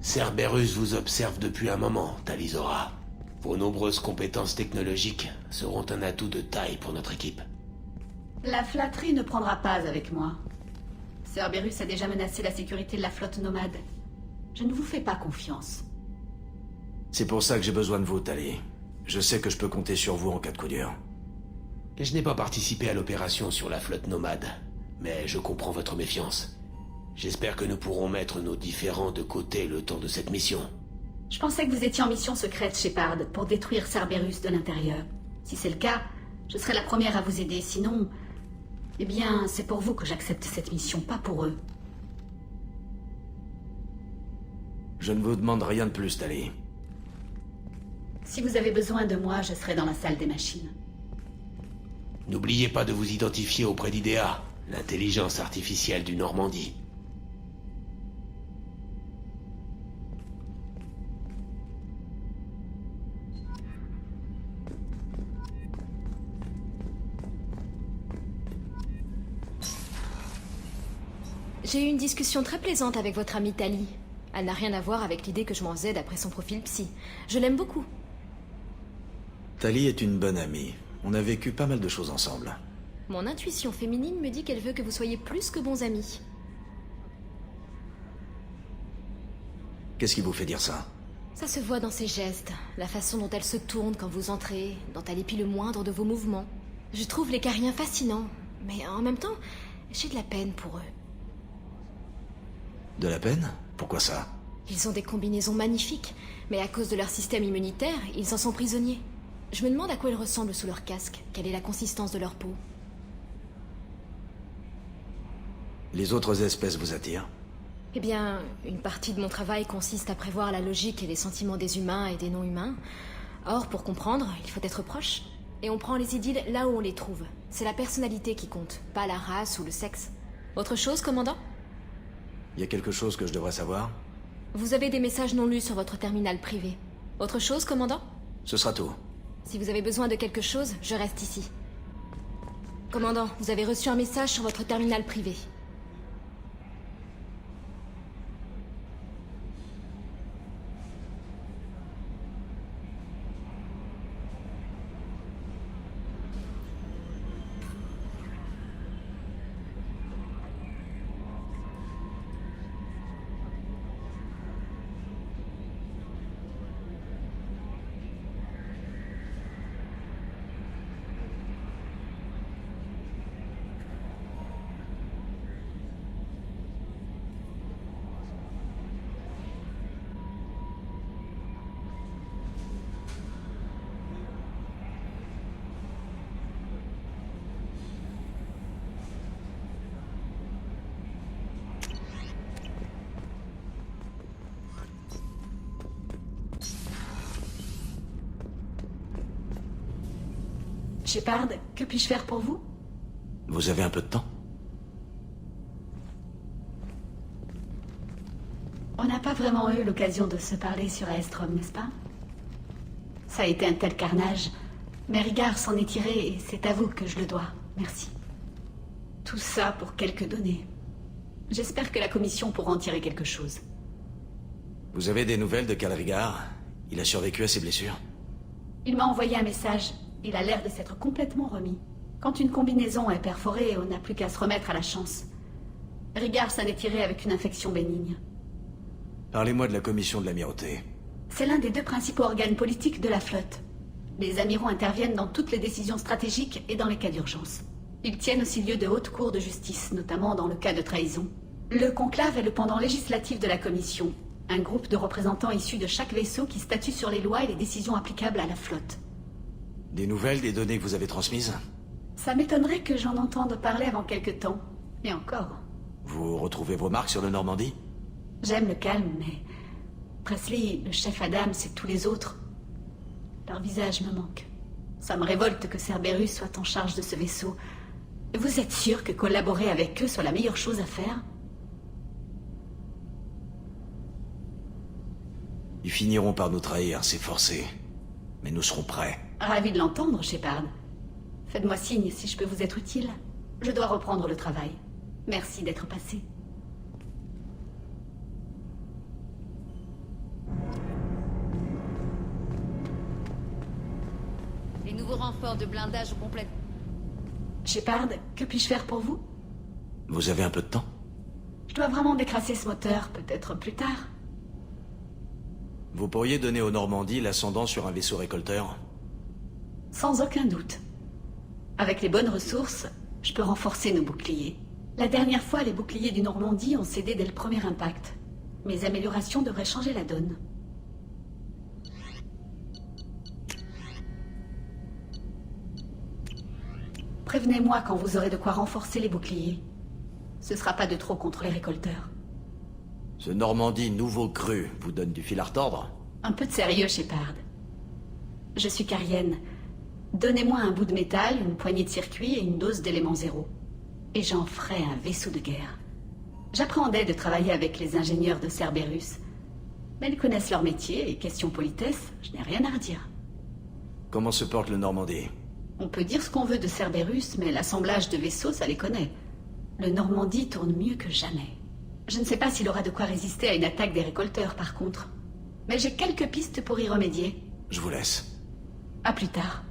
Cerberus vous observe depuis un moment, Talizora. Vos nombreuses compétences technologiques seront un atout de taille pour notre équipe. La flatterie ne prendra pas avec moi. Cerberus a déjà menacé la sécurité de la flotte nomade. Je ne vous fais pas confiance. C'est pour ça que j'ai besoin de vous, Tali. Je sais que je peux compter sur vous en cas de coup dur. Je n'ai pas participé à l'opération sur la flotte nomade, mais je comprends votre méfiance. J'espère que nous pourrons mettre nos différends de côté le temps de cette mission. Je pensais que vous étiez en mission secrète, Shepard, pour détruire Cerberus de l'intérieur. Si c'est le cas, je serai la première à vous aider. Sinon, eh bien, c'est pour vous que j'accepte cette mission, pas pour eux. Je ne vous demande rien de plus, Tali. Si vous avez besoin de moi, je serai dans la salle des machines. N'oubliez pas de vous identifier auprès d'IDEA, l'intelligence artificielle du Normandie. J'ai eu une discussion très plaisante avec votre amie Tali. Elle n'a rien à voir avec l'idée que je m'en faisais d'après son profil psy. Je l'aime beaucoup. Tali est une bonne amie. On a vécu pas mal de choses ensemble. Mon intuition féminine me dit qu'elle veut que vous soyez plus que bons amis. Qu'est-ce qui vous fait dire ça? Ça se voit dans ses gestes, la façon dont elle se tourne quand vous entrez, dont elle épie le moindre de vos mouvements. Je trouve les Cariens fascinants, mais en même temps, j'ai de la peine pour eux. De la peine? Pourquoi ça? Ils ont des combinaisons magnifiques, mais à cause de leur système immunitaire, ils en sont prisonniers. Je me demande à quoi ils ressemblent sous leur casque, quelle est la consistance de leur peau. Les autres espèces vous attirent? Eh bien, une partie de mon travail consiste à prévoir la logique et les sentiments des humains et des non-humains. Or, pour comprendre, il faut être proche. Et on prend les idylles là où on les trouve. C'est la personnalité qui compte, pas la race ou le sexe. Autre chose, commandant? Y a quelque chose que je devrais savoir? Vous avez des messages non lus sur votre terminal privé. Autre chose, commandant? Ce sera tout. Si vous avez besoin de quelque chose, je reste ici. Commandant, vous avez reçu un message sur votre terminal privé. Shepard, que puis-je faire pour vous? Vous avez un peu de temps? On n'a pas vraiment eu l'occasion de se parler sur Aestrom, n'est-ce pas? Ça a été un tel carnage. Mais Rygar s'en est tiré et c'est à vous que je le dois. Merci. Tout ça pour quelques données. J'espère que la commission pourra en tirer quelque chose. Vous avez des nouvelles de Calrigar? Il a survécu à ses blessures? Il m'a envoyé un message. Il a l'air de s'être complètement remis. Quand une combinaison est perforée, on n'a plus qu'à se remettre à la chance. Rygar s'en est tiré avec une infection bénigne. Parlez-moi de la commission de l'amirauté. C'est l'un des deux principaux organes politiques de la flotte. Les amiraux interviennent dans toutes les décisions stratégiques et dans les cas d'urgence. Ils tiennent aussi lieu de haute cour de justice, notamment dans le cas de trahison. Le conclave est le pendant législatif de la commission, un groupe de représentants issus de chaque vaisseau qui statue sur les lois et les décisions applicables à la flotte. Des nouvelles des données que vous avez transmises? Ça m'étonnerait que j'en entende parler avant quelque temps. Et encore. Vous retrouvez vos marques sur le Normandie? J'aime le calme, mais... Presley, le chef Adams et tous les autres... Leur visage me manque. Ça me révolte que Cerberus soit en charge de ce vaisseau. Vous êtes sûr que collaborer avec eux soit la meilleure chose à faire? Ils finiront par nous trahir, c'est forcé. Mais nous serons prêts. Ravi de l'entendre, Shepard. Faites-moi signe si je peux vous être utile. Je dois reprendre le travail. Merci d'être passé. Les nouveaux renforts de blindage ont complètement... Shepard, que puis-je faire pour vous? Vous avez un peu de temps? Je dois vraiment décrasser ce moteur, peut-être plus tard. Vous pourriez donner aux Normandies l'ascendant sur un vaisseau récolteur? Sans aucun doute. Avec les bonnes ressources, je peux renforcer nos boucliers. La dernière fois, les boucliers du Normandie ont cédé dès le premier impact. Mes améliorations devraient changer la donne. Prévenez-moi quand vous aurez de quoi renforcer les boucliers. Ce sera pas de trop contre les récolteurs. Ce Normandie nouveau cru vous donne du fil à retordre? Un peu de sérieux, Shepard. Je suis Carienne. Donnez-moi un bout de métal, une poignée de circuit et une dose d'élément zéro. Et j'en ferai un vaisseau de guerre. J'appréhendais de travailler avec les ingénieurs de Cerberus. Mais ils connaissent leur métier et question politesse, je n'ai rien à redire. Comment se porte le Normandie? On peut dire ce qu'on veut de Cerberus, mais l'assemblage de vaisseaux, ça les connaît. Le Normandie tourne mieux que jamais. Je ne sais pas s'il aura de quoi résister à une attaque des récolteurs, par contre. Mais j'ai quelques pistes pour y remédier. Je vous laisse. À plus tard.